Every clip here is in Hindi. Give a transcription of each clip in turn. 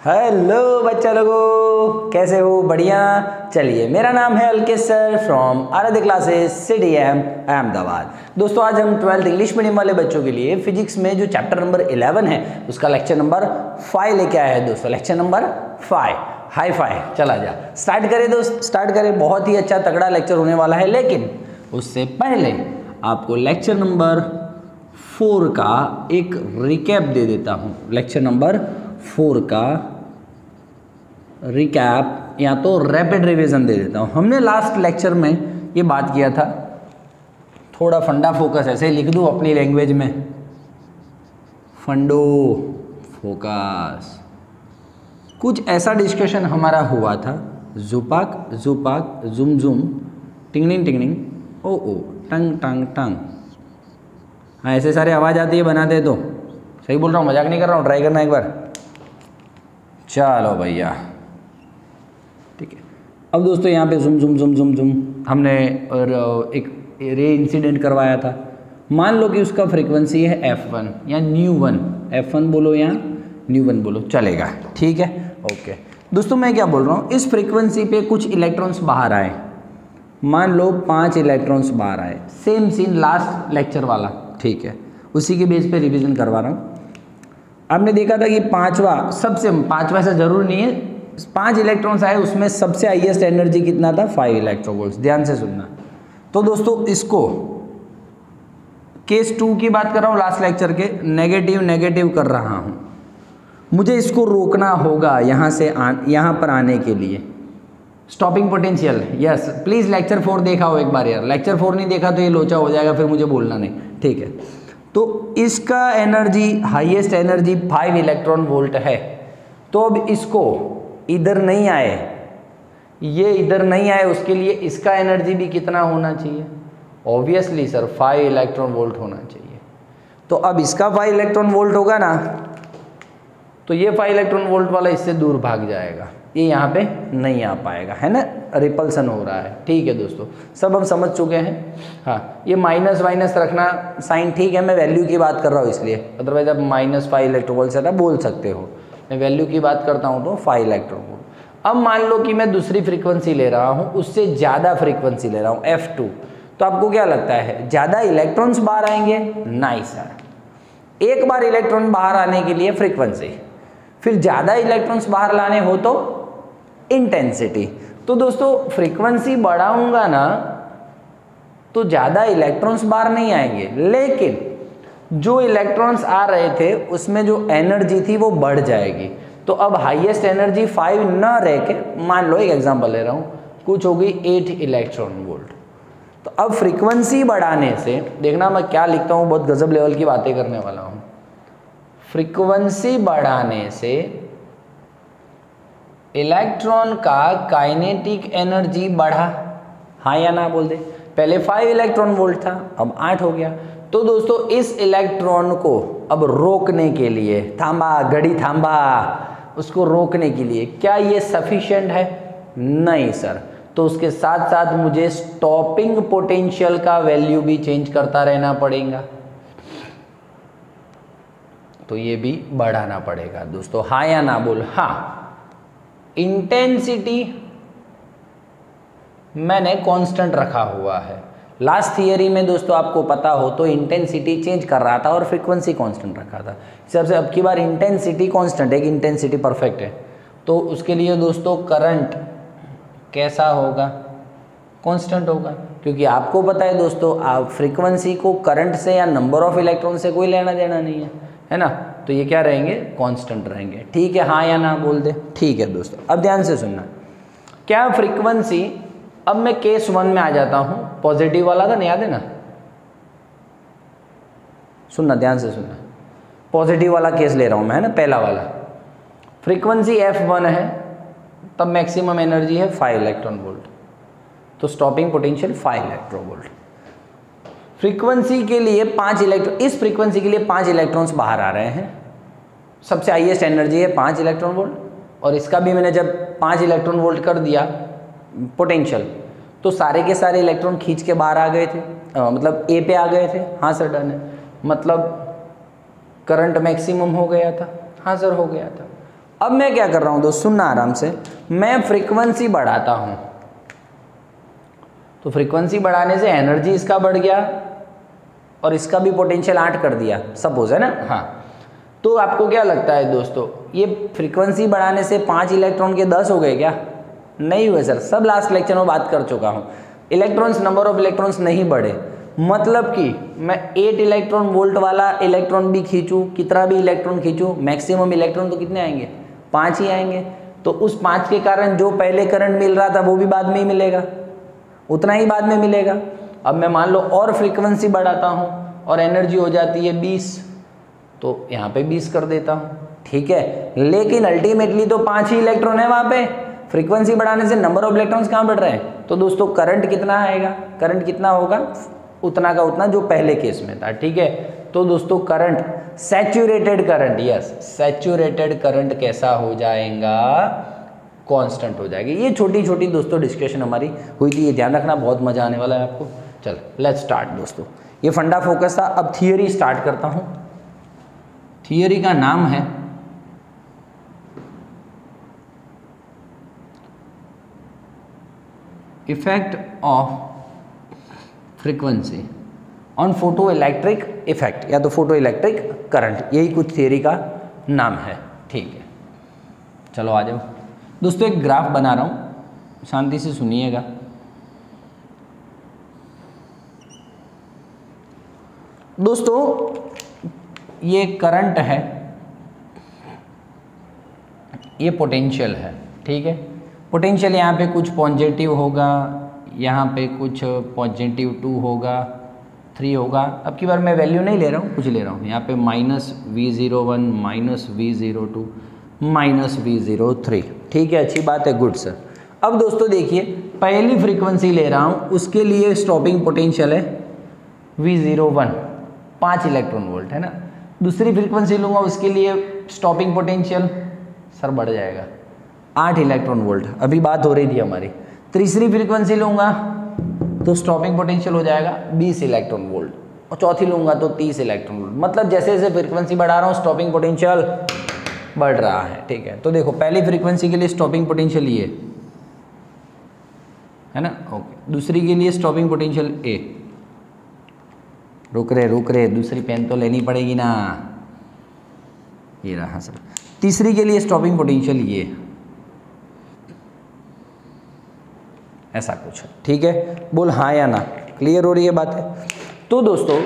हेलो बच्चा लोगों, कैसे हो? बढ़िया। चलिए, मेरा नाम है अलकेश सर फ्रॉम आराध्य क्लासेस CDM अहमदाबाद। दोस्तों, आज हम 12th इंग्लिश मीडियम वाले बच्चों के लिए फिजिक्स में जो चैप्टर नंबर 11 है उसका लेक्चर नंबर 5 लेके आया है। दोस्तों, लेक्चर नंबर 5 हाई फाई। चला जा, स्टार्ट करें दोस्त, स्टार्ट करें। बहुत ही अच्छा तगड़ा लेक्चर होने वाला है, लेकिन उससे पहले आपको लेक्चर नंबर 4 का एक रिकैप दे देता हूँ। लेक्चर नंबर 4 का रिकैप या तो रैपिड रिवीजन दे देता हूँ। हमने लास्ट लेक्चर में ये बात किया था, थोड़ा फंडा फोकस ऐसे ही लिख दूँ अपनी लैंग्वेज में, फंडो फोकस। कुछ ऐसा डिस्कशन हमारा हुआ था, जुपाक जुपाक जुम जुम टिंगनिंग टिंगनिंग ओ ओ टंग टंग टंग। हाँ, ऐसे सारे आवाज़ आती है बनाते तो। सही बोल रहा हूँ, मजाक नहीं कर रहा हूँ, ट्राई करना एक बार। चलो भैया, ठीक है। अब दोस्तों यहाँ पे जुम जुम जुम जुम जुम हमने एक रे इंसिडेंट करवाया था। मान लो कि उसका फ्रीक्वेंसी है F1 या न्यू1। F1 बोलो या न्यू1 बोलो, चलेगा, ठीक है, ओके। दोस्तों, मैं क्या बोल रहा हूँ, इस फ्रीक्वेंसी पे कुछ इलेक्ट्रॉन्स बाहर आए। मान लो 5 इलेक्ट्रॉन्स बाहर आए। सेम सीन लास्ट लेक्चर वाला, ठीक है, उसी के बेस पे रिवीजन करवा रहा हूँ। आपने देखा था कि पांचवा ऐसा जरूरी नहीं है, 5 इलेक्ट्रॉन्स आए, उसमें सबसे हाईएस्ट एनर्जी कितना था? 5 इलेक्ट्रोवोल्ट्स। ध्यान से सुनना। तो दोस्तों, इसको केस 2 की बात कर रहा हूँ, लास्ट लेक्चर के नेगेटिव नेगेटिव कर रहा हूँ। मुझे इसको रोकना होगा यहाँ पर आने के लिए। Stopping potential, yes, please lecture 4 देखा हो एक बार यार। लेक्चर 4 नहीं देखा तो ये लोचा हो जाएगा, फिर मुझे बोलना नहीं, ठीक है। तो इसका energy, highest energy 5 electron volt है। तो अब इसको इधर नहीं आए, ये इधर नहीं आए, उसके लिए इसका एनर्जी भी कितना होना चाहिए? ऑब्वियसली सर 5 इलेक्ट्रॉन वोल्ट होना चाहिए। तो अब इसका 5 इलेक्ट्रॉन वोल्ट होगा ना, तो ये 5 इलेक्ट्रॉन वोल्ट वाला इससे दूर भाग जाएगा, ये यहाँ पे नहीं आ पाएगा, है ना, रिपल्सन हो रहा है, ठीक है दोस्तों, सब हम समझ चुके हैं। हाँ, ये माइनस वाइनस रखना साइन, ठीक है, मैं वैल्यू की बात कर रहा हूँ इसलिए, अदरवाइज आप -5 इलेक्ट्रॉन वोल्ट से बोल सकते हो। मैं वैल्यू की बात करता हूँ तो 5 इलेक्ट्रॉन वोल्ट। अब मान लो कि मैं दूसरी फ्रीक्वेंसी ले रहा हूँ, उससे ज़्यादा फ्रीक्वेंसी ले रहा हूँ, F2। तो आपको क्या लगता है, ज़्यादा इलेक्ट्रॉन्स बाहर आएंगे? नहीं सर। एक बार इलेक्ट्रॉन बाहर आने के लिए फ्रीक्वेंसी, फिर ज़्यादा इलेक्ट्रॉन्स बाहर लाने हो तो इंटेंसिटी। तो दोस्तों, फ्रीक्वेंसी बढ़ाऊंगा ना तो ज़्यादा इलेक्ट्रॉन्स बाहर नहीं आएंगे, लेकिन जो इलेक्ट्रॉन्स आ रहे थे उसमें जो एनर्जी थी वो बढ़ जाएगी। तो अब हाईएस्ट एनर्जी 5 ना रह के, मान लो एक एग्जांपल ले रहा हूँ, कुछ होगी 8 इलेक्ट्रॉन वोल्ट। तो अब फ्रीक्वेंसी बढ़ाने से, देखना मैं क्या लिखता हूँ, बहुत गजब लेवल की बातें करने वाला हूँ। फ्रीक्वेंसी बढ़ाने से इलेक्ट्रॉन का काइनेटिक एनर्जी बढ़ा, हाँ या ना बोल दे। पहले 5 इलेक्ट्रॉन वोल्ट था, अब 8 हो गया। तो दोस्तों, इस इलेक्ट्रॉन को अब रोकने के लिए, थांबा घड़ी थांबा, उसको रोकने के लिए क्या ये सफिशिएंट है? नहीं सर। तो उसके साथ साथ मुझे स्टॉपिंग पोटेंशियल का वैल्यू भी चेंज करता रहना पड़ेगा, तो ये भी बढ़ाना पड़ेगा दोस्तों, हाँ या ना बोल। हाँ, इंटेंसिटी मैंने कांस्टेंट रखा हुआ है। लास्ट थियरी में दोस्तों आपको पता हो तो इंटेंसिटी चेंज कर रहा था और फ्रीक्वेंसी कांस्टेंट रखा था। सबसे अब की बार इंटेंसिटी कांस्टेंट है, इंटेंसिटी परफेक्ट है, तो उसके लिए दोस्तों करंट कैसा होगा? कांस्टेंट होगा, क्योंकि आपको पता है दोस्तों, आप फ्रीक्वेंसी को करंट से या नंबर ऑफ इलेक्ट्रॉन से कोई लेना देना नहीं है ना, तो ये क्या रहेंगे? कांस्टेंट रहेंगे, ठीक है, हाँ या ना बोल दे। ठीक है दोस्तों, अब ध्यान से सुनना, क्या फ्रीक्वेंसी, अब मैं केस 1 में आ जाता हूं, पॉजिटिव वाला था ना, याद है ना, सुनना ध्यान से सुनना, पॉजिटिव वाला केस ले रहा हूं मैं, है ना, पहला वाला। फ्रीक्वेंसी F1 है, तब मैक्सिमम एनर्जी है 5 इलेक्ट्रॉन वोल्ट, तो stopping potential 5 electron volt. Frequency के लिए 5 इलेक्ट्रॉन, इस फ्रीक्वेंसी के लिए 5 इलेक्ट्रॉन्स बाहर आ रहे हैं, सबसे हाईएस्ट एनर्जी है 5 इलेक्ट्रॉन वोल्ट, और इसका भी मैंने जब 5 इलेक्ट्रॉन वोल्ट कर दिया पोटेंशियल, तो सारे के सारे इलेक्ट्रॉन खींच के बाहर आ गए थे, मतलब ए पे आ गए थे। हाँ सर डन है, मतलब करंट मैक्सिमम हो गया था। हाँ सर हो गया था। अब मैं क्या कर रहा हूँ दोस्त, सुनना आराम से, मैं फ्रीक्वेंसी बढ़ाता हूँ, तो फ्रीक्वेंसी बढ़ाने से एनर्जी इसका बढ़ गया और इसका भी पोटेंशियल 8 कर दिया, सपोज, है ना। हाँ, तो आपको क्या लगता है दोस्तों, ये फ्रीक्वेंसी बढ़ाने से 5 इलेक्ट्रॉन के 10 हो गए क्या? नहीं हुए सर, सब लास्ट लेक्चर में बात कर चुका हूँ। इलेक्ट्रॉन्स, नंबर ऑफ इलेक्ट्रॉन्स नहीं बढ़े, मतलब कि मैं 8 इलेक्ट्रॉन वोल्ट वाला इलेक्ट्रॉन भी खींचूँ, कितना भी इलेक्ट्रॉन खींचूँ, मैक्सिमम इलेक्ट्रॉन तो कितने आएंगे? 5 ही आएंगे। तो उस 5 के कारण जो पहले करंट मिल रहा था वो भी बाद में ही मिलेगा, उतना ही बाद में मिलेगा। अब मैं मान लो और फ्रीक्वेंसी बढ़ाता हूँ और एनर्जी हो जाती है 20, तो यहाँ पे 20 कर देता हूँ, ठीक है। लेकिन अल्टीमेटली तो 5 ही इलेक्ट्रॉन है वहाँ पे, फ्रीक्वेंसी बढ़ाने से नंबर ऑफ इलेक्ट्रॉन्स कहाँ बढ़ रहे हैं? तो दोस्तों करंट कितना आएगा? करंट कितना होगा? उतना का उतना जो पहले केस में था, ठीक है। तो दोस्तों current, saturated current, yes, saturated current कैसा हो जाएगा? कांस्टेंट हो जाएगी। ये छोटी छोटी दोस्तों डिस्कशन हमारी हुई थी, ये ध्यान रखना, बहुत मजा आने वाला है आपको। चल लेट्स स्टार्ट दोस्तों, ये फंडा फोकस था। अब थियरी स्टार्ट करता हूँ। थियरी का नाम है effect of frequency on photo electric effect, या तो फोटो इलेक्ट्रिक करंट, यही कुछ थियरी का नाम है, ठीक है। चलो आ जाओ दोस्तों, एक ग्राफ बना रहा हूँ, शांति से सुनिएगा। दोस्तों ये करंट है, ये पोटेंशियल है, ठीक है। पोटेंशियल यहाँ पे कुछ पॉजिटिव होगा, यहाँ पे कुछ +2 होगा, 3 होगा। अब की बार मैं वैल्यू नहीं ले रहा हूँ, कुछ ले रहा हूँ। यहाँ पे -V01, -V02, -V03, ठीक है, अच्छी बात है, गुड सर। अब दोस्तों देखिए, पहली फ्रीक्वेंसी ले रहा हूँ, उसके लिए स्टॉपिंग पोटेंशियल है V01, 5 इलेक्ट्रॉन वोल्ट, है ना। दूसरी फ्रीक्वेंसी लूँगा, उसके लिए स्टॉपिंग पोटेंशियल सर बढ़ जाएगा 8 इलेक्ट्रॉन वोल्ट, अभी बात हो रही थी हमारी। तीसरी फ्रीक्वेंसी लूँगा तो स्टॉपिंग पोटेंशियल हो जाएगा 20 इलेक्ट्रॉन वोल्ट, और चौथी लूँगा तो 30 इलेक्ट्रॉन वोल्ट। मतलब जैसे जैसे फ्रीक्वेंसी बढ़ा रहा हूँ स्टॉपिंग पोटेंशियल बढ़ रहा है, ठीक है। तो देखो पहली फ्रीक्वेंसी के लिए स्टॉपिंग पोटेंशियल ये है ना, ओके। दूसरी के लिए स्टॉपिंग पोटेंशियल ए, रुक रहे, दूसरी पेन तो लेनी पड़ेगी ना, ये रहा सर। तीसरी के लिए स्टॉपिंग पोटेंशियल ये, ऐसा कुछ, ठीक है। बोल हाँ या ना, क्लियर हो रही है बात है। तो दोस्तों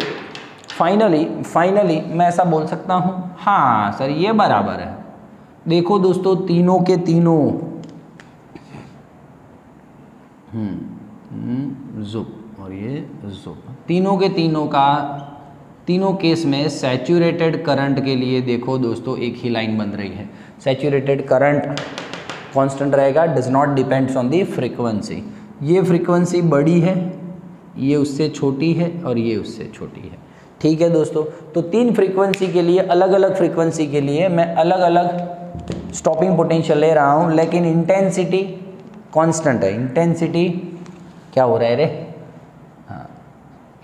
फाइनली मैं ऐसा बोल सकता हूँ, हाँ सर ये बराबर है। देखो दोस्तों, तीनों के तीनों ज़ुप और ये ज़ुप, तीनों के तीनों का, तीनों केस में सैचुरेटेड करंट के लिए देखो दोस्तों एक ही लाइन बन रही है। सैचुरेटेड करंट कांस्टेंट रहेगा, does not depends on the frequency. ये फ्रीक्वेंसी बड़ी है, ये उससे छोटी है और ये उससे छोटी है, ठीक है दोस्तों। तो 3 फ्रीक्वेंसी के लिए, अलग अलग फ्रीक्वेंसी के लिए मैं अलग अलग स्टॉपिंग पोटेंशियल ले रहा हूँ, लेकिन इंटेंसिटी कांस्टेंट है। इंटेंसिटी क्या हो रहा है रे? हाँ,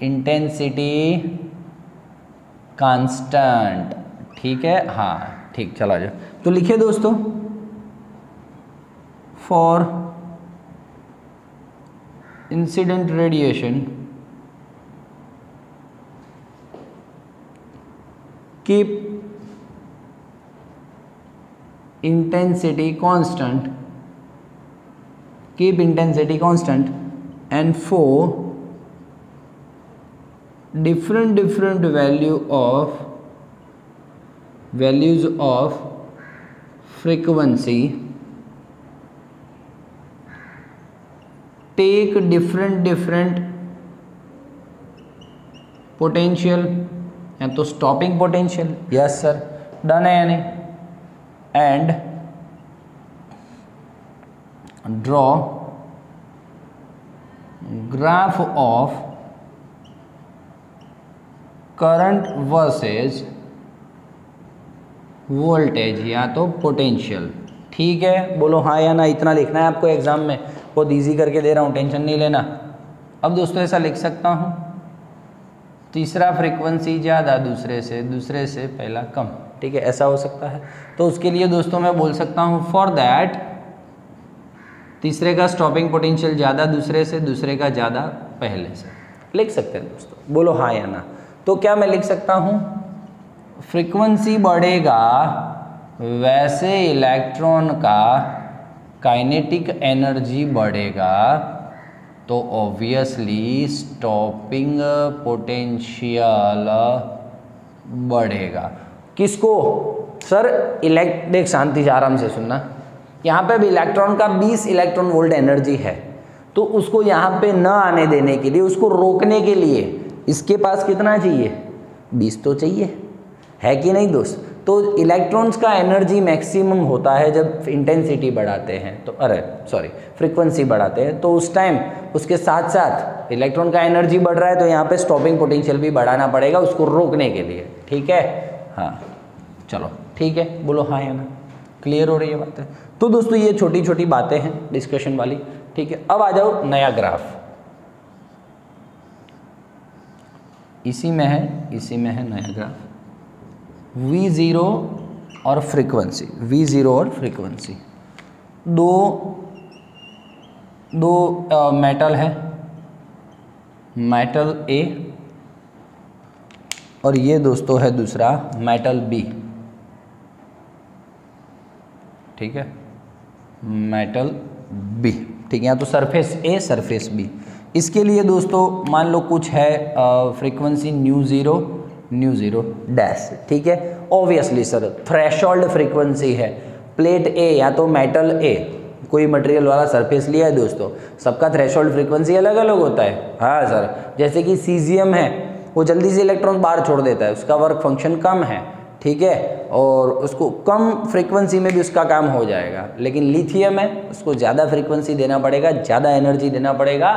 इंटेंसिटी कांस्टेंट, ठीक है, हाँ ठीक, चला जाओ। तो लिखिए दोस्तों, for incident radiation keep intensity constant, keep intensity constant, and for different values of frequency take different potential, या तो stopping potential, yes sir, done है या नहीं, and draw graph of current versus voltage या तो potential, ठीक है। बोलो हाँ या ना, इतना लिखना है आपको एग्जाम में, बहुत इजी करके दे रहा हूँ, टेंशन नहीं लेना। अब दोस्तों ऐसा लिख सकता हूँ, तीसरा फ्रीक्वेंसी ज़्यादा दूसरे से पहला कम, ठीक है, ऐसा हो सकता है। तो उसके लिए दोस्तों मैं बोल सकता हूँ फॉर दैट तीसरे का स्टॉपिंग पोटेंशियल ज़्यादा दूसरे से, दूसरे का ज़्यादा पहले से। लिख सकते हैं दोस्तों, बोलो हाँ या ना। तो क्या मैं लिख सकता हूँ, फ्रीक्वेंसी बढ़ेगा वैसे इलेक्ट्रॉन का काइनेटिक एनर्जी बढ़ेगा, तो ऑब्वियसली स्टॉपिंग पोटेंशियल बढ़ेगा। किसको सर? देख शांति से आराम से सुनना, यहाँ पे भी इलेक्ट्रॉन का 20 इलेक्ट्रॉन वोल्ट एनर्जी है, तो उसको यहाँ पे न आने देने के लिए, उसको रोकने के लिए इसके पास कितना चाहिए? 20 तो चाहिए, है कि नहीं दोस्त? तो इलेक्ट्रॉन्स का एनर्जी मैक्सिमम होता है जब इंटेंसिटी बढ़ाते हैं, तो फ्रीक्वेंसी बढ़ाते हैं, तो उस टाइम उसके साथ साथ इलेक्ट्रॉन का एनर्जी बढ़ रहा है, तो यहाँ पे स्टॉपिंग पोटेंशियल भी बढ़ाना पड़ेगा उसको रोकने के लिए। ठीक है, हाँ चलो ठीक है, बोलो हाँ या ना। क्लियर हो रही है बातें? तो दोस्तों ये छोटी छोटी बातें हैं डिस्कशन वाली। ठीक है, अब आ जाओ नया ग्राफ। इसी में है नया ग्राफ, V0 और फ्रीक्वेंसी, V0 और फ्रीक्वेंसी दो मेटल है, मेटल A और ये दोस्तों है दूसरा मेटल B। ठीक है, मेटल B। ठीक है, यहाँ तो सरफेस A सरफेस B। इसके लिए दोस्तों मान लो कुछ है फ्रीक्वेंसी न्यू ज़ीरो डैश। ठीक है, ऑब्वियसली सर थ्रेशोल्ड फ्रीक्वेंसी है, प्लेट A या तो मेटल A, कोई मटेरियल वाला सरफेस लिया है दोस्तों, सबका थ्रेशोल्ड फ्रीक्वेंसी अलग अलग होता है। हाँ सर, जैसे कि सीजियम है, वो जल्दी से इलेक्ट्रॉन बाहर छोड़ देता है, उसका वर्क फंक्शन कम है। ठीक है, और उसको कम फ्रीक्वेंसी में भी उसका काम हो जाएगा। लेकिन लिथियम है, उसको ज़्यादा फ्रीक्वेंसी देना पड़ेगा, ज़्यादा एनर्जी देना पड़ेगा,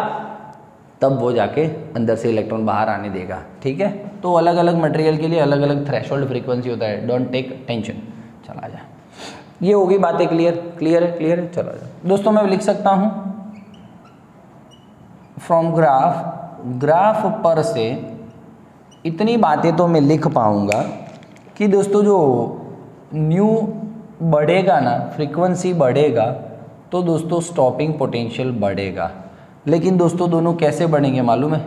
तब वो जाके अंदर से इलेक्ट्रॉन बाहर आने देगा। ठीक है, तो अलग अलग मटेरियल के लिए अलग अलग थ्रेशोल्ड फ्रीक्वेंसी होता है, डोंट टेक टेंशन। चला जा, ये होगी बातें क्लियर है। चला जा दोस्तों, मैं लिख सकता हूँ फ्रॉम ग्राफ पर से इतनी बातें तो मैं लिख पाऊँगा कि दोस्तों जो न्यू बढ़ेगा ना, फ्रीक्वेंसी बढ़ेगा, तो दोस्तों स्टॉपिंग पोटेंशियल बढ़ेगा। लेकिन दोस्तों दोनों कैसे बढ़ेंगे मालूम है?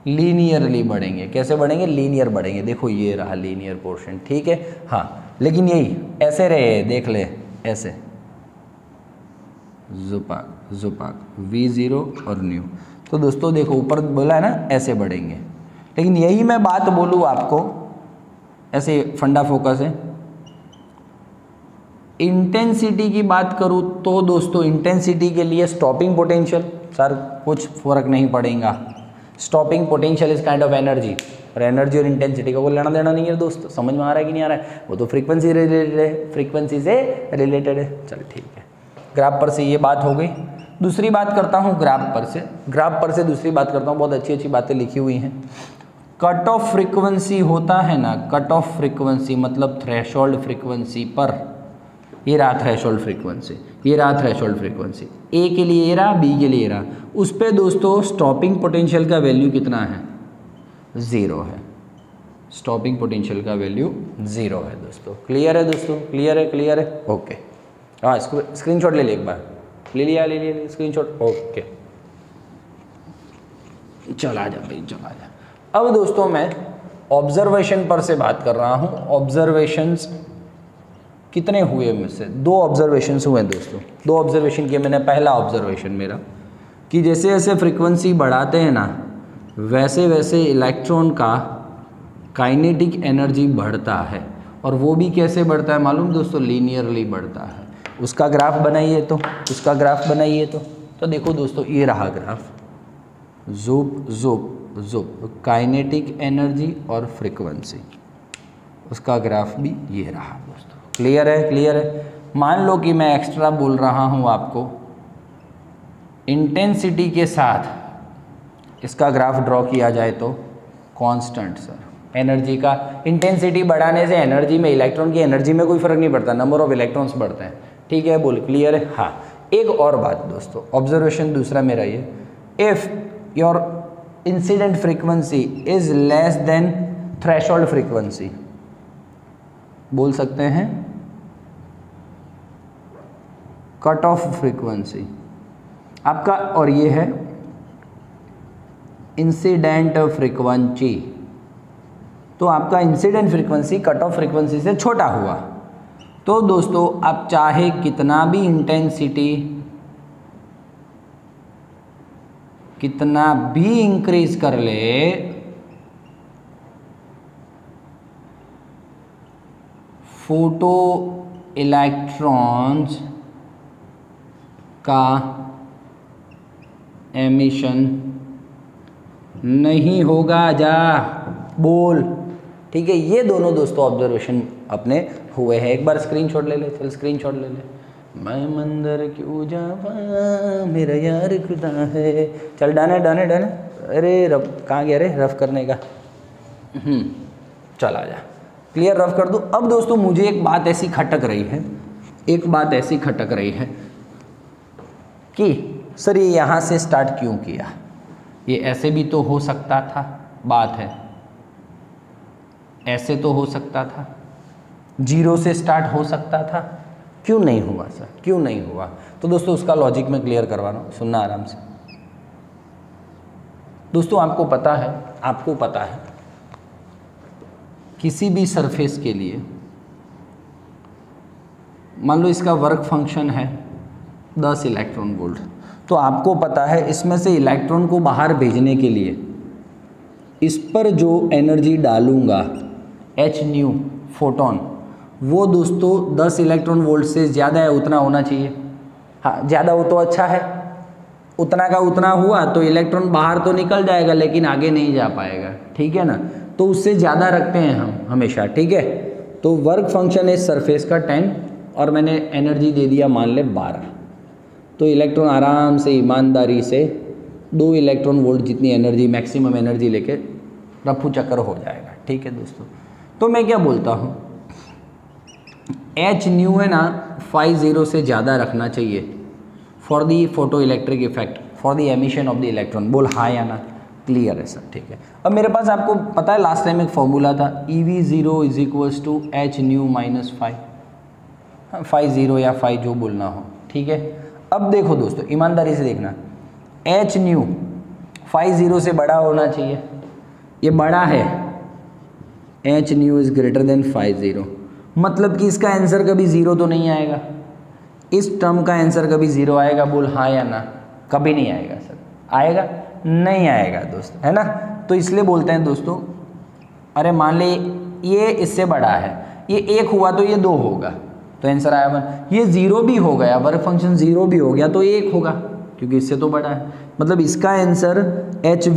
लीनियरली बढ़ेंगे। कैसे बढ़ेंगे? लीनियर बढ़ेंगे। देखो ये रहा लीनियर पोर्शन। ठीक है, हाँ, लेकिन यही ऐसे रहे, देख ले ऐसे जुपाक V0 और न्यू। तो दोस्तों देखो ऊपर बोला है ना ऐसे बढ़ेंगे, लेकिन यही मैं बात बोलूँ आपको, ऐसे फंडा फोकस है, इंटेंसिटी की बात करूँ तो दोस्तों इंटेंसिटी के लिए स्टॉपिंग पोटेंशियल सर कुछ फर्क नहीं पड़ेगा। Stopping potential is kind of energy, और एनर्जी और इंटेंसिटी का कोई लेना देना नहीं है दोस्त। समझ में आ रहा है कि नहीं आ रहा है? वो तो फ्रीक्वेंसी रिलेटेड है, फ्रीक्वेंसी से रिलेटेड है। चल ठीक है, ग्राफ पर से ये बात हो गई। दूसरी बात करता हूँ ग्राफ पर से दूसरी बात करता हूँ। बहुत अच्छी अच्छी बातें लिखी हुई हैं। कट ऑफ फ्रीक्वेंसी होता है ना, कट ऑफ फ्रीक्वेंसी मतलब थ्रेशोल्ड फ्रीक्वेंसी पर, ये रहा थ्रेशोल्ड फ्रीक्वेंसी, ये रहा थ्रेशोल्ड फ्रीक्वेंसी, ए के लिए ये रहा, बी के लिए ये रहा, उस पर दोस्तों स्टॉपिंग पोटेंशियल का वैल्यू कितना है? 0 है। स्टॉपिंग पोटेंशियल का वैल्यू 0 है दोस्तों। क्लियर है दोस्तों? क्लियर है। ओके, हाँ इसको स्क्रीनशॉट ले एक बार, ले लिया स्क्रीनशॉट। ओके, चला जा भाई, चला जा। अब दोस्तों मैं ऑब्जर्वेशन पर से बात कर रहा हूँ। ऑब्जर्वेशंस कितने हुए मुझसे? 2 ऑब्जर्वेशंस हुए दोस्तों। 2 ऑब्जर्वेशन किए मैंने। पहला ऑब्जर्वेशन मेरा कि जैसे जैसे फ्रीक्वेंसी बढ़ाते हैं ना, वैसे वैसे इलेक्ट्रॉन का काइनेटिक एनर्जी बढ़ता है, और वो भी कैसे बढ़ता है मालूम दोस्तों? लीनियरली बढ़ता है। उसका ग्राफ बनाइए तो देखो दोस्तों ये रहा ग्राफ, ज़ूप काइनेटिक एनर्जी और फ्रीक्वेंसी, उसका ग्राफ भी ये रहा दोस्तों। क्लियर है? मान लो कि मैं एक्स्ट्रा बोल रहा हूँ आपको, इंटेंसिटी के साथ इसका ग्राफ ड्रॉ किया जाए तो कांस्टेंट सर। एनर्जी का इंटेंसिटी बढ़ाने से एनर्जी में, इलेक्ट्रॉन की एनर्जी में कोई फर्क नहीं पड़ता, नंबर ऑफ इलेक्ट्रॉन्स बढ़ते हैं। ठीक है, बोल क्लियर है? हाँ, एक और बात दोस्तों, ऑब्जर्वेशन दूसरा मेरा ये, if your incident frequency is less then threshold frequency, बोल सकते हैं कट ऑफ फ्रीक्वेंसी आपका, और ये है इंसिडेंट फ्रीक्वेंसी। तो आपका incident frequency cut off frequency से छोटा हुआ। तो दोस्तों आप चाहे कितना भी इंक्रीज कर ले, फोटो इलेक्ट्रॉन्स का एमिशन नहीं होगा। जा बोल, ठीक है। ये दोनों दोस्तों ऑब्जर्वेशन अपने हुए हैं। एक बार स्क्रीनशॉट ले ले, चल स्क्रीनशॉट ले ले। मैं मंदिर क्यों जावा मेरा यार खुदा है। चल डन है। अरे रफ कहाँ गया रे रफ करने का। चल आ जा, क्लियर रफ कर दो। अब दोस्तों मुझे एक बात ऐसी खटक रही है कि सर ये यहाँ से स्टार्ट क्यों किया, ये ऐसे भी तो हो सकता था। बात है ऐसे तो हो सकता था, 0 से स्टार्ट हो सकता था, क्यों नहीं हुआ सर, क्यों नहीं हुआ? तो दोस्तों उसका लॉजिक मैं क्लियर करवा रहा हूँ, सुनना आराम से। दोस्तों आपको पता है किसी भी सरफेस के लिए, मान लो इसका वर्क फंक्शन है 10 इलेक्ट्रॉन वोल्ट, तो आपको पता है इसमें से इलेक्ट्रॉन को बाहर भेजने के लिए इस पर जो एनर्जी डालूंगा h न्यू फोटोन, वो दोस्तों 10 इलेक्ट्रॉन वोल्ट से ज़्यादा है, उतना होना चाहिए। हाँ ज़्यादा हो तो अच्छा है, उतना का उतना हुआ तो इलेक्ट्रॉन बाहर तो निकल जाएगा लेकिन आगे नहीं जा पाएगा, ठीक है ना। तो उससे ज़्यादा रखते हैं हम हमेशा, ठीक है। तो वर्क फंक्शन है सरफेस का 10 और मैंने एनर्जी दे दिया मान ले 12, तो इलेक्ट्रॉन आराम से ईमानदारी से 2 इलेक्ट्रॉन वोल्ट जितनी एनर्जी मैक्सिमम एनर्जी लेके रफू चक्कर हो जाएगा, ठीक है दोस्तों। तो मैं क्या बोलता हूँ, h न्यू है ना 50 से ज़्यादा रखना चाहिए for the photo electric effect for the emission of the electron. बोल हाँ या ना, क्लियर है सर, ठीक है। अब मेरे पास आपको पता है लास्ट टाइम एक फॉर्मूला था EV0 is equals to h nu minus 5, 50 या 5 जो बोलना हो, ठीक है। अब देखो दोस्तों ईमानदारी से देखना, h न्यू 50 से बड़ा होना चाहिए, ये बड़ा है, h new is greater then 50, मतलब कि इसका आंसर कभी 0 तो नहीं आएगा, इस टर्म का आंसर कभी 0 आएगा? बोल हाँ या ना। कभी नहीं आएगा सर, आएगा नहीं आएगा दोस्त, है ना। तो इसलिए बोलते हैं दोस्तों, अरे मान ले ये इससे बड़ा है, ये 1 हुआ तो ये 2 होगा, तो आंसर आया 1। ये 0 भी हो गया, वर्क फंक्शन 0 भी हो गया तो 1 होगा क्योंकि इससे तो बड़ा है, मतलब इसका आंसर h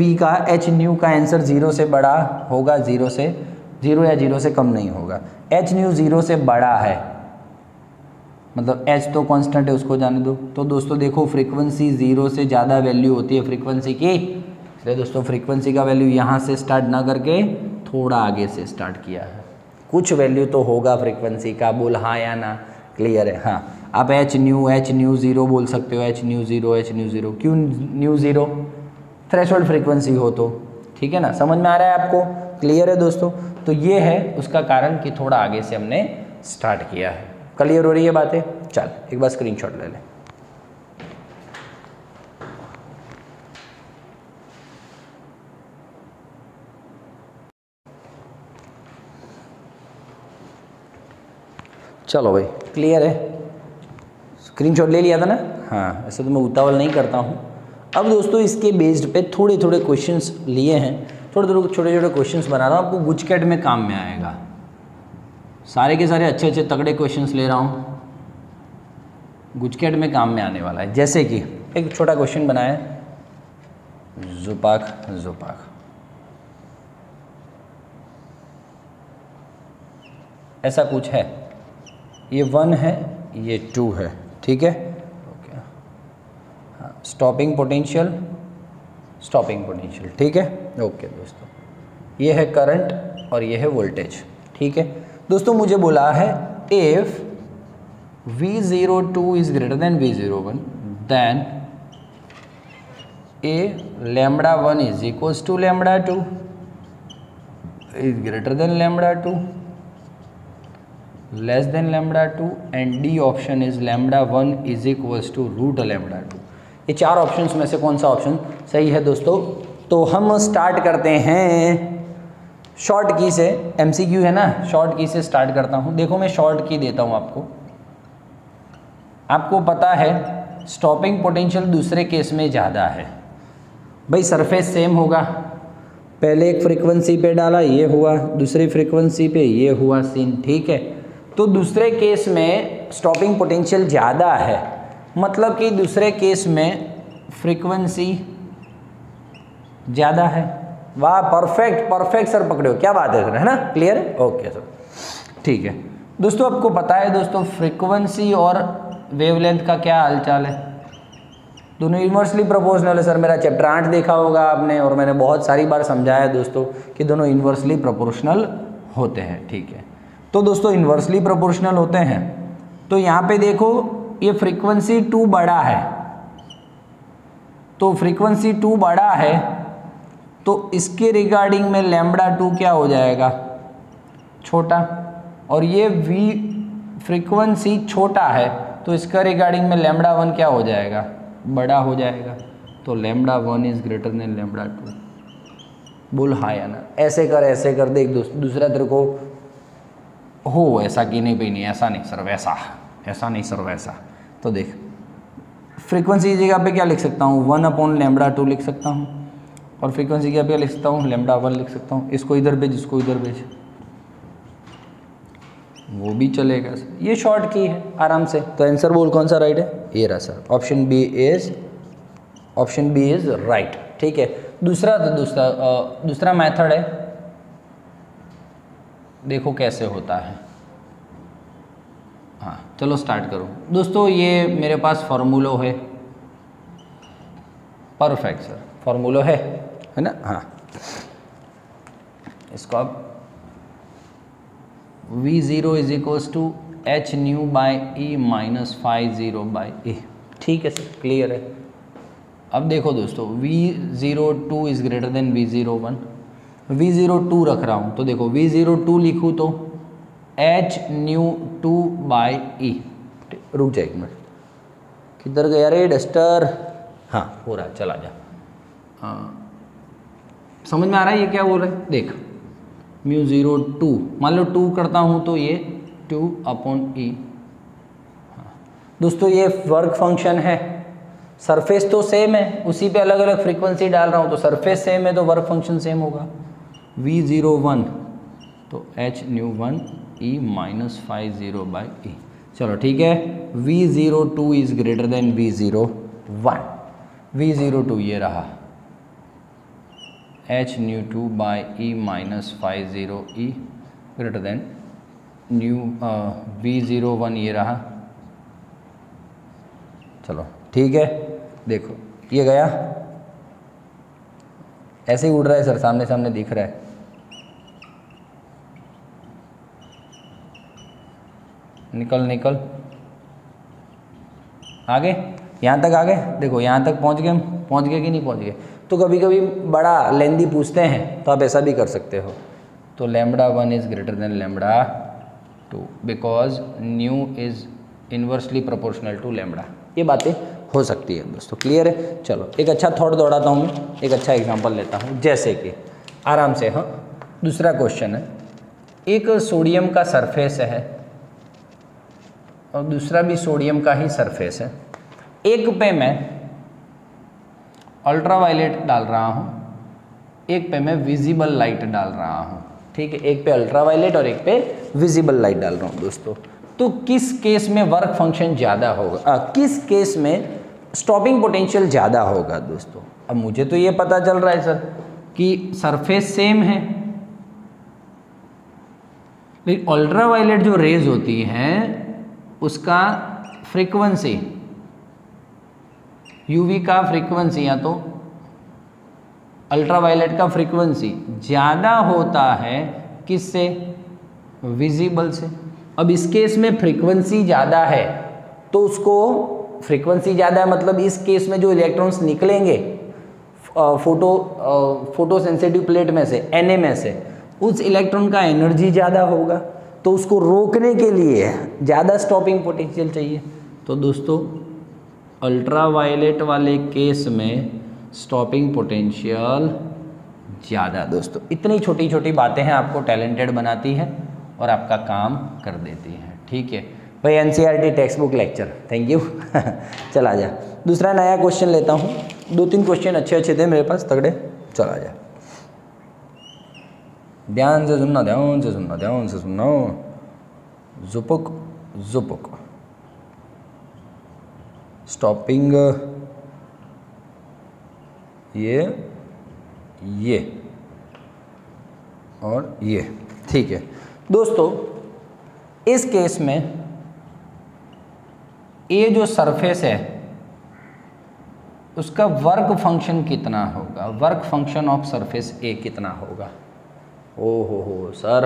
न्यू का आंसर 0 से बड़ा होगा, 0 या 0 से कम नहीं होगा। h न्यू 0 से बड़ा है, मतलब h तो कांस्टेंट है, उसको जाने दो। तो दोस्तों देखो फ्रीक्वेंसी 0 से ज़्यादा वैल्यू होती है फ्रीक्वेंसी की, इसलिए दोस्तों फ्रीक्वेंसी का वैल्यू यहाँ से स्टार्ट ना करके थोड़ा आगे से स्टार्ट किया है, कुछ वैल्यू तो होगा फ्रीक्वेंसी का। बोल हाँ या ना, क्लियर है। हाँ आप h न्यू 0 बोल सकते हो, h न्यू 0। क्यों न्यू 0? थ्रेशोल्ड फ्रीक्वेंसी हो तो, ठीक है ना। समझ में आ रहा है आपको, क्लियर है दोस्तों। तो ये है उसका कारण कि थोड़ा आगे से हमने स्टार्ट किया है। क्लियर हो रही है बातें? चल एक बार स्क्रीनशॉट ले ले। चलो भाई क्लियर है, स्क्रीनशॉट ले लिया था ना। हाँ ऐसे तो मैं उतावल नहीं करता हूँ। अब दोस्तों इसके बेस्ड पे थोड़े क्वेश्चंस लिए हैं, छोटे क्वेश्चंस बना रहा हूँ, आपको गुजकैट में काम में आएगा। सारे के सारे अच्छे तगड़े क्वेश्चंस ले रहा हूँ, गुजकैट में काम में आने वाला है। जैसे कि एक छोटा क्वेश्चन बनाया, जुपाक ऐसा कुछ है, ये 1 है, ये 2 है, ठीक है। ओके हाँ, स्टॉपिंग पोटेंशियल, ठीक है। ओके दोस्तों, ये है करंट और ये है वोल्टेज, ठीक है। दोस्तों मुझे बोला है if V02 is greater than V01 then λ1 is equals to λ2 is greater than λ2 less than lambda 2 and D option is lambda 1 is equals to root lambda 2। ये चार ऑप्शंस में से कौन सा ऑप्शन सही है दोस्तों? तो हम स्टार्ट करते हैं शॉर्ट की से। एमसीक्यू है ना, शॉर्ट की से स्टार्ट करता हूँ। देखो मैं शॉर्ट की देता हूँ आपको। आपको पता है स्टॉपिंग पोटेंशियल दूसरे केस में ज़्यादा है। भाई सरफेस सेम होगा, पहले एक फ्रीक्वेंसी पे डाला ये हुआ, दूसरी फ्रीक्वेंसी पे ये हुआ सीन, ठीक है। तो दूसरे केस में स्टॉपिंग पोटेंशियल ज़्यादा है, मतलब कि दूसरे केस में फ्रीक्वेंसी ज़्यादा है। वाह, परफेक्ट परफेक्ट सर, पकड़े हो, क्या बात है सर, है ना, क्लियर है, ओके सर, ठीक है। दोस्तों आपको पता है दोस्तों फ्रीक्वेंसी और वेवलेंथ का क्या हालचाल है? दोनों इन्वर्सली प्रोपोर्शनल है सर। मेरा चैप्टर 8 देखा होगा आपने, और मैंने बहुत सारी बार समझाया दोस्तों कि दोनों इन्वर्सली प्रोपोर्शनल होते हैं, ठीक है। तो दोस्तों इन्वर्सली प्रोपोर्शनल होते हैं, तो यहाँ पे देखो ये फ्रीक्वेंसी 2 बड़ा है, तो फ्रीक्वेंसी 2 बड़ा है तो इसके रिगार्डिंग में लैम्बडा 2 क्या हो जाएगा? छोटा। और ये v फ्रीक्वेंसी छोटा है तो इसका रिगार्डिंग में लैम्बडा 1 क्या हो जाएगा? बड़ा हो जाएगा। तो lambda 1 is greater than lambda 2। बोल हाँ या ना, ऐसे कर देख दूसरा तेरे को हो ऐसा कि नहीं भाई, नहीं ऐसा नहीं सर वैसा, ऐसा नहीं सर वैसा। तो देख फ्रीक्वेंसी की जगह पे क्या लिख सकता हूँ? 1 लैम्बडा 2 लिख सकता हूँ, और फ्रीक्वेंसी की जगह पे लिख सकता हूँ लैम्बडा 1 लिख सकता हूँ। इसको इधर भेज, इसको इधर भेज, वो भी चलेगा सर। ये शॉर्ट की है आराम से। तो आंसर बोल कौन सा राइट है? ये रहा sir, option B is right, ठीक है। दूसरा मेथड है, देखो कैसे होता है। हाँ चलो स्टार्ट करो दोस्तों। ये मेरे पास फार्मूलो है, परफेक्ट सर, फार्मूलो है ना। हाँ इसको अब V0 is equals to H nu by E minus φ0 by A, ठीक है सर, क्लियर है। अब देखो दोस्तों V02 is greater than V01, V02 रख रहा हूँ, तो देखो V02 लिखूँ तो एच न्यू 2 बाई ई। रुक जाए एक मिनट, किधर गया रे डस्टर? हाँ हो रहा है, चला जा। हाँ समझ में आ रहा है ये क्या बोल रहे हैं? देख μ02 मान लो 2 करता हूँ तो ये 2/e। दोस्तों ये वर्क फंक्शन है, सरफेस तो सेम है, उसी पे अलग अलग फ्रीक्वेंसी डाल रहा हूँ, तो सरफेस सेम है तो वर्क फंक्शन सेम होगा। V01 तो H nu 1 E minus φ0 by E. चलो ठीक है, V02 is greater than V01। V02 ये रहा H nu 2 by E minus φ0 E greater than nu V01 ये रहा। चलो ठीक है, देखो ये गया, ऐसे ही उड़ रहा है सर, सामने सामने दिख रहा है। निकल निकल आगे, यहाँ तक आ गए। देखो यहाँ तक पहुँच गए हम, पहुँच गए कि नहीं पहुँच गए? तो कभी कभी बड़ा लेंदी पूछते हैं तो आप ऐसा भी कर सकते हो। तो lambda 1 is greater than lambda 2 because nu is inversely proportional to lambda. ये बातें हो सकती है दोस्तों, क्लियर है। चलो एक अच्छा थॉट दौड़ाता हूँ मैं, एक अच्छा एग्जांपल लेता हूँ, जैसे कि आराम से। हाँ दूसरा क्वेश्चन है, एक सोडियम का सरफेस है और दूसरा भी सोडियम का ही सरफेस है। एक पे मैं अल्ट्रावायलेट डाल रहा हूँ, एक पे मैं विजिबल लाइट डाल रहा हूँ, ठीक है। एक पे अल्ट्रावायलेट और एक पे विजिबल लाइट डाल रहा हूँ दोस्तों। तो किस केस में वर्क फंक्शन ज़्यादा होगा, किस केस में स्टॉपिंग पोटेंशियल ज़्यादा होगा दोस्तों? अब मुझे तो ये पता चल रहा है सर कि सरफेस सेम है, लेकिन अल्ट्रावायलेट जो रेज होती हैं उसका फ्रीक्वेंसी, यूवी का फ्रीक्वेंसी या तो अल्ट्रावायलेट का फ्रीक्वेंसी ज़्यादा होता है किससे? विजिबल से। अब इस केस में फ्रीक्वेंसी ज़्यादा है तो उसको, फ्रीक्वेंसी ज़्यादा है मतलब इस केस में जो इलेक्ट्रॉन्स निकलेंगे फोटो सेंसिटिव प्लेट में से, Na में से, उस इलेक्ट्रॉन का एनर्जी ज़्यादा होगा। तो उसको रोकने के लिए ज़्यादा स्टॉपिंग पोटेंशियल चाहिए। तो दोस्तों अल्ट्रावायलेट वाले केस में स्टॉपिंग पोटेंशियल ज़्यादा। दोस्तों इतनी छोटी छोटी बातें हैं आपको टैलेंटेड बनाती है और आपका काम कर देती हैं। ठीक है भाई, NCERT text book lecture, thank you. चला जा, दूसरा नया क्वेश्चन लेता हूँ। 2-3 क्वेश्चन अच्छे अच्छे थे मेरे पास तगड़े। चला जा, ध्यान से सुनना, ध्यान से सुनना, ध्यान से सुनना। जुपुक जुपुक, स्टॉपिंग ये और ये। ठीक है दोस्तों, इस केस में ये जो सरफेस है उसका वर्क फंक्शन कितना होगा, work function of surface A कितना होगा। ओ हो सर,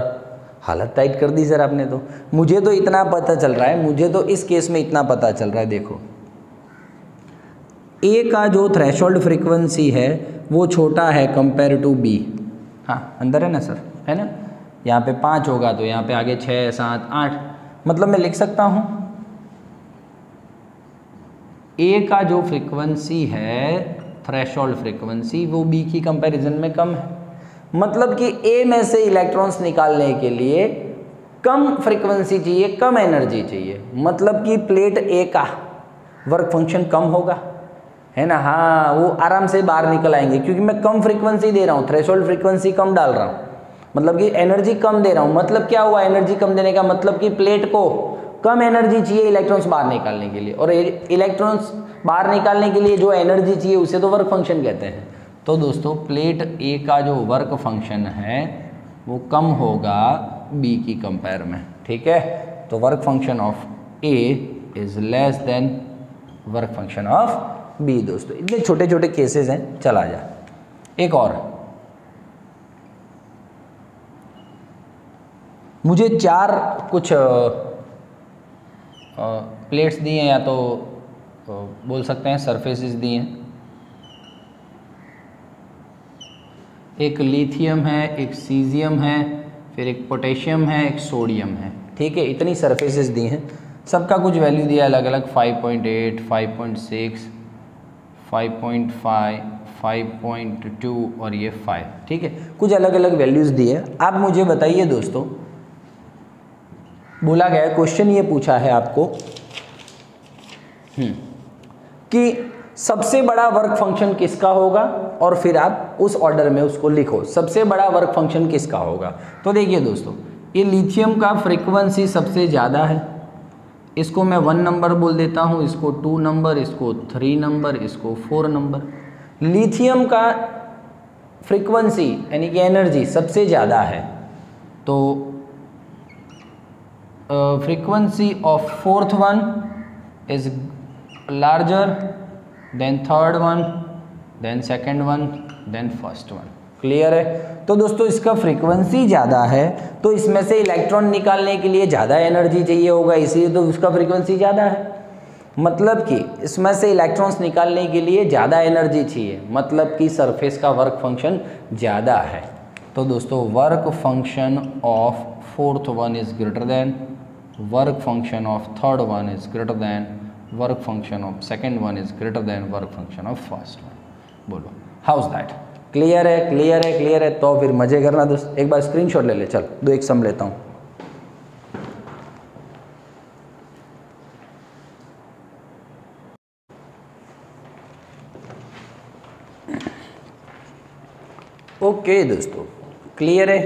हालत टाइट कर दी सर आपने तो। मुझे तो इतना पता चल रहा है, मुझे तो इस केस में इतना पता चल रहा है। देखो ए का जो थ्रेशोल्ड फ्रीक्वेंसी है वो छोटा है कंपेयर टू बी। हाँ अंदर है ना सर, है ना। यहाँ पे 5 होगा तो यहाँ पे आगे 6, 7, 8, मतलब मैं लिख सकता हूँ ए का जो फ्रीक्वेंसी है थ्रेशोल्ड फ्रीक्वेंसी वो बी की कंपैरिजन में कम है। मतलब कि ए में से इलेक्ट्रॉन्स निकालने के लिए कम फ्रीक्वेंसी चाहिए, कम एनर्जी चाहिए। मतलब कि प्लेट ए का वर्क फंक्शन कम होगा, है ना। हाँ वो आराम से बाहर निकल आएंगे क्योंकि मैं कम फ्रीक्वेंसी दे रहा हूँ, थ्रेशोल्ड फ्रीक्वेंसी कम डाल रहा हूँ, मतलब कि एनर्जी कम दे रहा हूँ। मतलब क्या हुआ एनर्जी कम देने का मतलब कि प्लेट को कम एनर्जी चाहिए इलेक्ट्रॉन्स बाहर निकालने के लिए, और इलेक्ट्रॉन्स बाहर निकालने के लिए जो एनर्जी चाहिए उसे तो वर्क फंक्शन कहते हैं। तो दोस्तों प्लेट ए का जो वर्क फंक्शन है वो कम होगा बी की कंपेयर में। ठीक है, तो work function of A is less than work function of B. दोस्तों इतने छोटे छोटे केसेस हैं। चला जा एक और। मुझे 4 कुछ प्लेट्स दिए हैं, या तो बोल सकते हैं सरफेसेस दिए हैं। एक लिथियम है, एक सीजियम है, फिर एक पोटेशियम है, एक सोडियम है। ठीक है, इतनी सरफेसेस दी हैं, सबका कुछ वैल्यू दिया अलग अलग, 5.8, 5.6, 5.5, 5.2 और ये 5। ठीक है, कुछ अलग अलग वैल्यूज़ दी है। आप मुझे बताइए दोस्तों, बोला गया क्वेश्चन ये पूछा है आपको कि सबसे बड़ा वर्क फंक्शन किसका होगा, और फिर आप उस ऑर्डर में उसको लिखो। सबसे बड़ा वर्क फंक्शन किसका होगा। तो देखिए दोस्तों, ये लिथियम का फ्रीक्वेंसी सबसे ज़्यादा है, इसको मैं 1 नंबर बोल देता हूँ, इसको 2 नंबर, इसको 3 नंबर, इसको 4 नंबर। लिथियम का फ्रीक्वेंसी यानी कि एनर्जी सबसे ज़्यादा है, तो frequency of 4th one is larger than 3rd one, then 2nd one, then 1st one. Clear है। तो दोस्तों इसका फ्रीक्वेंसी ज़्यादा है तो इसमें से इलेक्ट्रॉन निकालने के लिए ज़्यादा एनर्जी चाहिए होगा, इसीलिए तो उसका फ्रीक्वेंसी ज़्यादा है। मतलब कि इसमें से इलेक्ट्रॉन्स निकालने के लिए ज़्यादा एनर्जी चाहिए, मतलब कि सरफेस का वर्क फंक्शन ज़्यादा है। तो दोस्तों work function of 4th one is greater than work function of 3rd one is greater than work function of 2nd one is greater than work function of 1st one. बोलो हाउ इज़ दैट। क्लियर है, क्लियर है, क्लियर है। तो फिर मजे करना दोस्त, एक बार स्क्रीनशॉट ले ले। चल 2 एक सम लेता हूँ। ओके दोस्तों, क्लियर है,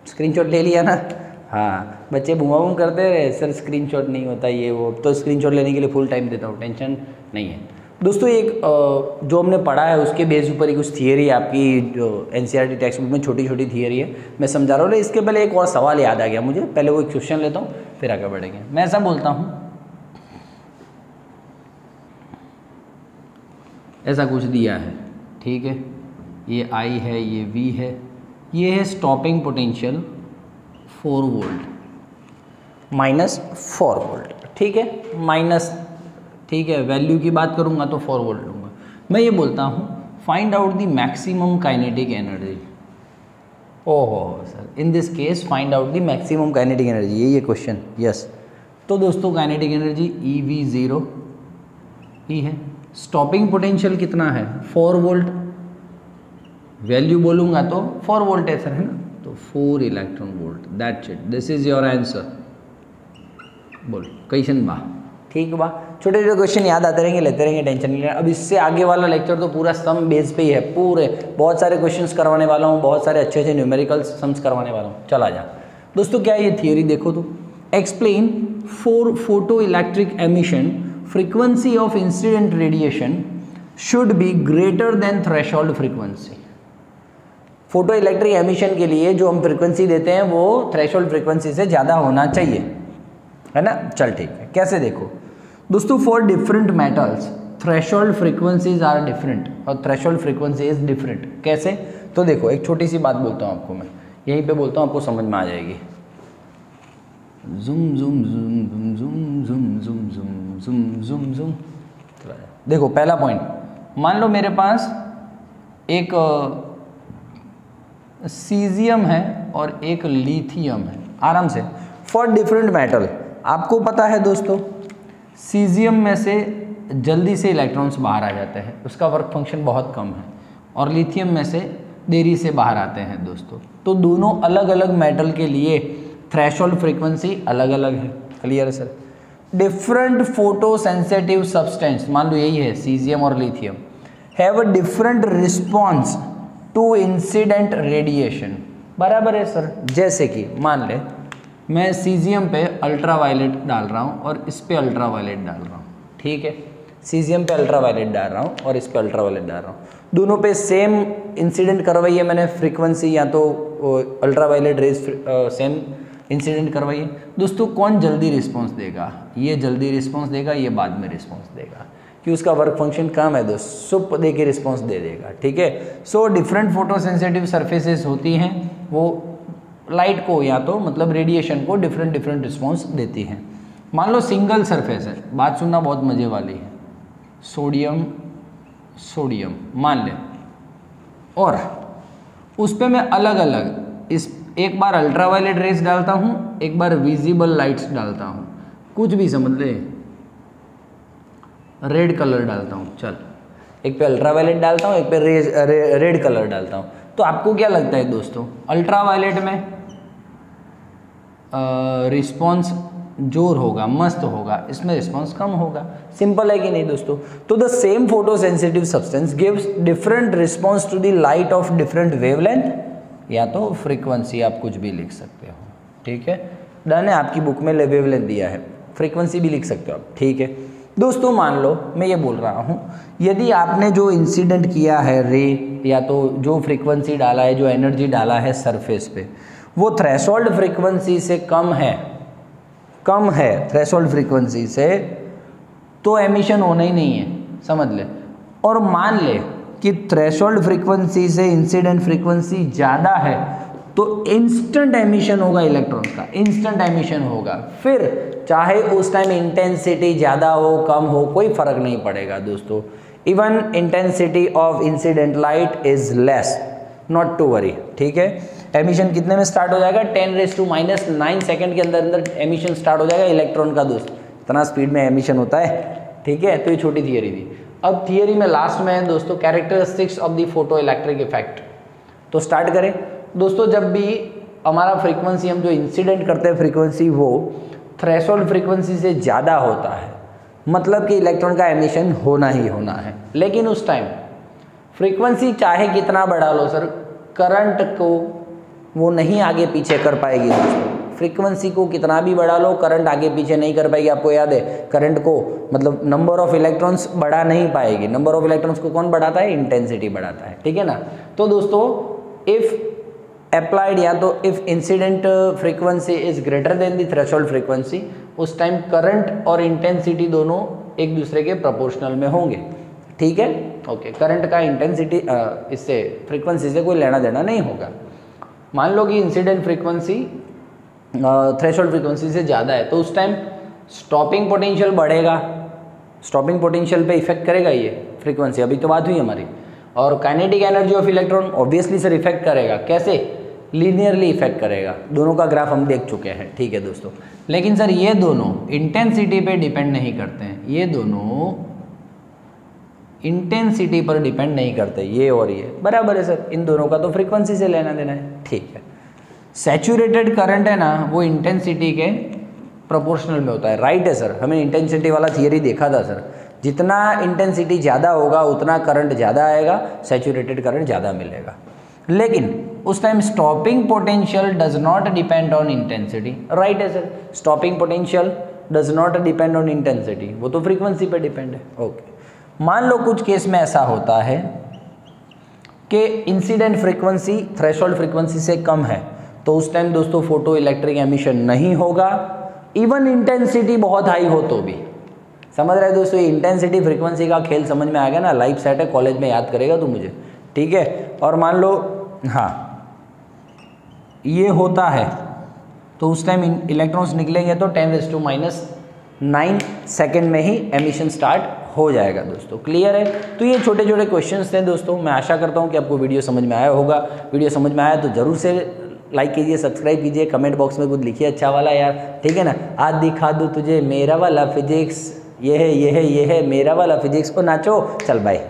स्क्रीनशॉट ले लिया ना। हाँ बच्चे बुमा बुम करते रहे, सर स्क्रीनशॉट नहीं होता ये वो, तो स्क्रीनशॉट लेने के लिए फुल टाइम देता हूँ, टेंशन नहीं है। दोस्तों एक जो हमने पढ़ा है उसके बेस ऊपर ही कुछ थियरी आपकी जो एनसीईआरटी टेक्स्ट बुक में छोटी छोटी थियरी है मैं समझा रहा हूँ। इसके पहले एक और सवाल याद आ गया मुझे, पहले वो एक क्वेश्चन लेता हूँ फिर आगे बढ़ेंगे। मैं ऐसा बोलता हूँ, ऐसा कुछ दिया है, ठीक है, ये आई है, ये वी है, ये है stopping potential 4 volt minus 4 volt. ठीक है, माइनस, ठीक है, वैल्यू की बात करूंगा तो 4 वोल्ट लूँगा। मैं ये बोलता हूँ find out the maximum kinetic energy. ओहो sir, in this case find out the maximum kinetic energy, यही है क्वेश्चन। यस, तो दोस्तों काइनेटिक एनर्जी EV0 ही है। स्टॉपिंग पोटेंशियल कितना है? 4 वोल्ट। वैल्यू बोलूँगा तो 4 वोल्ट है सर, है ना, तो 4 electron volt, that's it, this is your answer. बोल क्वेश्चन बा, ठीक बा। छोटे छोटे क्वेश्चन याद आते रहेंगे, लेते रहेंगे, टेंशन नहीं लेना। अब इससे आगे वाला लेक्चर तो पूरा सम बेस पे ही है, पूरे बहुत सारे क्वेश्चंस करवाने वाला हूँ, बहुत सारे अच्छे अच्छे न्यूमेरिकल सम्स करवाने वाला हूँ। चला जा दोस्तों, क्या ये थियोरी देखो तो, explain for photo electric emission frequency of incident radiation should be greater than threshold frequency. Photo electric emission के लिए जो हम फ्रीक्वेंसी देते हैं वो थ्रेशोल्ड फ्रीक्वेंसी से ज़्यादा होना चाहिए, है ना। चल ठीक है, कैसे देखो दोस्तों, for different metals threshold frequencies are different और थ्रेशोल्ड फ्रीक्वेंसी इज डिफरेंट। कैसे? तो देखो एक छोटी सी बात बोलता हूँ आपको, मैं यहीं पे बोलता हूँ, आपको समझ में आ जाएगी। जुम जुम जुम जुम जुम जुम जुम जुम जुम जुम। देखो पहला पॉइंट, मान लो मेरे पास एक सीजियम है और एक लिथियम है, आराम से। फॉर डिफरेंट मेटल, आपको पता है दोस्तों सीजियम में से जल्दी से इलेक्ट्रॉन्स बाहर आ जाते हैं, उसका वर्क फंक्शन बहुत कम है, और लिथियम में से देरी से बाहर आते हैं दोस्तों। तो दोनों अलग अलग मेटल के लिए थ्रेशोल्ड फ्रीक्वेंसी अलग अलग है। क्लियर है sir? Different photo sensitive substance, मान लो यही है सीजियम और lithium, have a different response to incident radiation. बराबर है सर। जैसे कि मान ले मैं सीजियम पे अल्ट्रा वायलेट डाल रहा हूँ और इस पे अल्ट्रा वायलेट डाल रहा हूँ, ठीक है। सीजियम पे अल्ट्रा वायलेट डाल रहा हूँ और इस पे अल्ट्रा वायलेट डाल रहा हूँ, दोनों पे सेम इंसिडेंट करवाई है मैंने फ्रीक्वेंसी, या तो ultraviolet rays same incident करवाई है। दोस्तों कौन जल्दी रिस्पॉन्स देगा? ये जल्दी रिस्पॉन्स देगा, ये बाद में रिस्पॉन्स देगा, कि उसका वर्क फंक्शन कम है दोस्त, सुप दे के रिस्पॉन्स दे देगा, ठीक है। So different photo sensitive surfaces होती हैं, वो लाइट को या तो मतलब रेडिएशन को डिफरेंट डिफरेंट रिस्पॉन्स देती हैं। मान लो सिंगल सरफेस है, बात सुनना बहुत मज़े वाली है, सोडियम सोडियम मान ले, और उस पर मैं अलग अलग इस एक बार अल्ट्रावायलेट रेज डालता हूँ, एक बार विजिबल लाइट्स डालता हूँ, कुछ भी समझ ले, रेड कलर डालता हूँ, चल एक पे अल्ट्रावायलेट डालता हूँ, एक पे रेड कलर डालता हूँ। तो आपको क्या लगता है दोस्तों, अल्ट्रावायलेट में रिस्पॉन्स जोर होगा, मस्त होगा, इसमें रिस्पॉन्स कम होगा। सिंपल है कि नहीं दोस्तों? तो the same photo sensitive substance gives different response to the light of different wavelength या तो फ्रीक्वेंसी, आप कुछ भी लिख सकते हो, ठीक है। डन है, आपकी बुक में वेवलेंथ दिया है, फ्रीक्वेंसी भी लिख सकते हो आप, ठीक है। दोस्तों मान लो मैं ये बोल रहा हूँ, यदि आपने जो इंसिडेंट किया है रे या तो जो फ्रीक्वेंसी डाला है, जो एनर्जी डाला है सरफेस पे, वो थ्रेशोल्ड फ्रीक्वेंसी से कम है थ्रेशोल्ड फ्रीक्वेंसी से, तो एमिशन होना ही नहीं है, समझ ले। और मान ले कि थ्रेशोल्ड फ्रीक्वेंसी से इंसिडेंट फ्रीक्वेंसी ज़्यादा है, तो इंस्टेंट एमिशन होगा इलेक्ट्रॉन्स का, इंस्टेंट एमिशन होगा। फिर चाहे उस टाइम इंटेंसिटी ज़्यादा हो कम हो, कोई फर्क नहीं पड़ेगा दोस्तों। Even intensity of incident light is less, not to worry, ठीक है। एमिशन कितने में स्टार्ट हो जाएगा? 10⁻⁹ सेकंड के अंदर अंदर एमिशन स्टार्ट हो जाएगा इलेक्ट्रॉन का दोस्त, इतना स्पीड में एमिशन होता है, ठीक है। तो ये छोटी थियरी थी। अब थियरी में लास्ट में है दोस्तों characteristics of the photo electric effect. तो स्टार्ट करें दोस्तों। जब भी हमारा फ्रीक्वेंसी, हम जो इंसिडेंट करते हैं फ्रीक्वेंसी, वो थ्रेशोल्ड फ्रीक्वेंसी से ज़्यादा होता है, मतलब कि इलेक्ट्रॉन का एमिशन होना ही होना है। लेकिन उस टाइम फ्रीक्वेंसी चाहे कितना बढ़ा लो सर, करंट को वो नहीं आगे पीछे कर पाएगी दोस्तों। फ्रीक्वेंसी को कितना भी बढ़ा लो, करंट आगे पीछे नहीं कर पाएगी। आपको याद है, करंट को मतलब नंबर ऑफ इलेक्ट्रॉन्स बढ़ा नहीं पाएगी। नंबर ऑफ इलेक्ट्रॉन्स को कौन बढ़ाता है? इंटेंसिटी बढ़ाता है, ठीक है ना। तो दोस्तों इफ अप्लाइड या तो if incident frequency is greater then the threshold frequency, उस टाइम करंट और इंटेंसिटी दोनों एक दूसरे के प्रोपोर्शनल में होंगे, ठीक है। ओके, करंट का इंटेंसिटी इससे फ्रीक्वेंसी से कोई लेना देना नहीं होगा। मान लो कि इंसिडेंट फ्रीक्वेंसी थ्रेशोल्ड फ्रीक्वेंसी से ज़्यादा है, तो उस टाइम स्टॉपिंग पोटेंशियल बढ़ेगा, स्टॉपिंग पोटेंशियल पे इफेक्ट करेगा ये फ्रीक्वेंसी, अभी तो बात हुई हमारी। और kinetic energy of electron obviously sir effect करेगा। कैसे? लीनियरली इफेक्ट करेगा। दोनों का ग्राफ हम देख चुके हैं, ठीक है दोस्तों। लेकिन सर ये दोनों इंटेंसिटी पे डिपेंड नहीं करते हैं, ये दोनों इंटेंसिटी पर डिपेंड नहीं करते, ये और ये बराबर है सर। इन दोनों का तो फ्रीक्वेंसी से लेना देना है, ठीक है। सैचुरेटेड करंट है ना, वो इंटेंसिटी के प्रोपोर्शनल में होता है, राइट है सर। हमें इंटेंसिटी वाला थियरी देखा था सर, जितना इंटेंसिटी ज़्यादा होगा उतना करंट ज़्यादा आएगा, सैचुरेटेड करंट ज़्यादा मिलेगा। लेकिन उस time stopping potential does not depend on intensity, right है sir. Stopping potential does not depend on intensity, वो तो फ्रीक्वेंसी पे डिपेंड है, ओके। मान लो कुछ केस में ऐसा होता है कि इंसिडेंट फ्रीक्वेंसी थ्रेशोल्ड फ्रीक्वेंसी से कम है, तो उस टाइम दोस्तों फोटो इलेक्ट्रिक एमिशन नहीं होगा, इवन इंटेंसिटी बहुत हाई हो तो भी। समझ रहे दोस्तों, ये इंटेंसिटी फ्रीक्वेंसी का खेल समझ में आ गया ना, लाइव सेट है, कॉलेज में याद करेगा तो मुझे, ठीक है। और मान लो हाँ ये होता है, तो उस टाइम इलेक्ट्रॉन्स निकलेंगे तो 10⁻⁹ सेकेंड में ही एमिशन स्टार्ट हो जाएगा दोस्तों, क्लियर है। तो ये छोटे छोटे क्वेश्चंस थे दोस्तों। मैं आशा करता हूँ कि आपको वीडियो समझ में आया होगा। वीडियो समझ में आया तो जरूर से लाइक कीजिए, सब्सक्राइब कीजिए, कमेंट बॉक्स में कुछ लिखिए अच्छा वाला यार, ठीक है ना। आज दिखा दूँ तुझे मेरा वाला फिजिक्स, ये है मेरा वाला फिजिक्स। को नाचो, चल बाय।